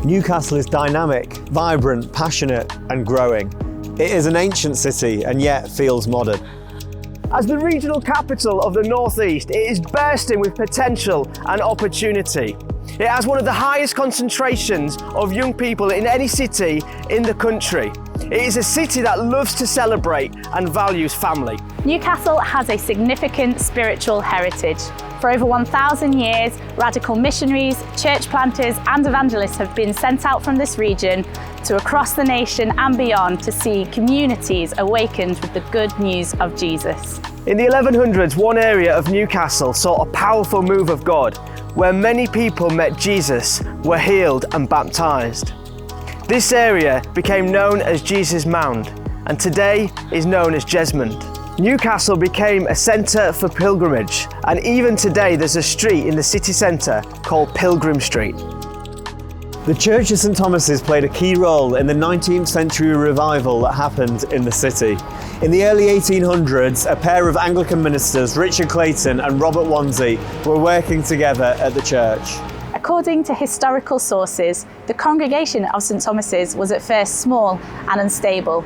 Newcastle is dynamic, vibrant, passionate and growing. It is an ancient city and yet feels modern. As the regional capital of the North East, it is bursting with potential and opportunity. It has one of the highest concentrations of young people in any city in the country. It is a city that loves to celebrate and values family. Newcastle has a significant spiritual heritage. For over 1,000 years, radical missionaries, church planters and evangelists have been sent out from this region to across the nation and beyond to see communities awakened with the good news of Jesus. In the 1100s, one area of Newcastle saw a powerful move of God, where many people met Jesus, were healed and baptized. This area became known as Jesus Mound and today is known as Jesmond. Newcastle became a centre for pilgrimage, and even today there's a street in the city centre called Pilgrim Street. The Church of St Thomas's played a key role in the 19th century revival that happened in the city. In the early 1800s, a pair of Anglican ministers, Richard Clayton and Robert Wansley, were working together at the church. According to historical sources, the congregation of St Thomas's was at first small and unstable.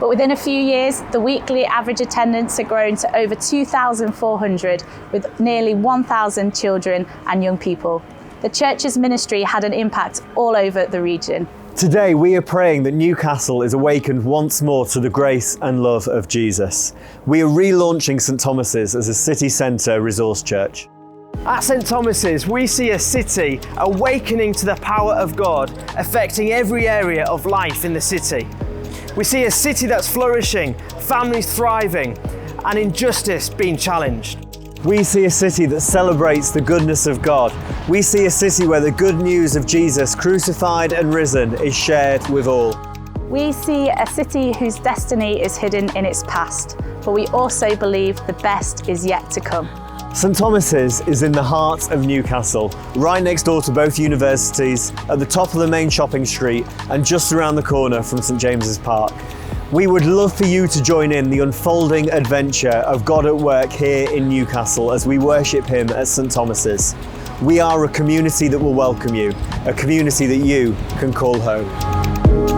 But within a few years, the weekly average attendance had grown to over 2,400, with nearly 1,000 children and young people. The church's ministry had an impact all over the region. Today we are praying that Newcastle is awakened once more to the grace and love of Jesus. We are relaunching St Thomas's as a city centre resource church. At St Thomas's, we see a city awakening to the power of God, affecting every area of life in the city. We see a city that's flourishing, families thriving, and injustice being challenged. We see a city that celebrates the goodness of God. We see a city where the good news of Jesus, crucified and risen, is shared with all. We see a city whose destiny is hidden in its past, but we also believe the best is yet to come. St Thomas's is in the heart of Newcastle, right next door to both universities, at the top of the main shopping street and just around the corner from St James's Park. We would love for you to join in the unfolding adventure of God at work here in Newcastle as we worship Him at St Thomas's. We are a community that will welcome you, a community that you can call home.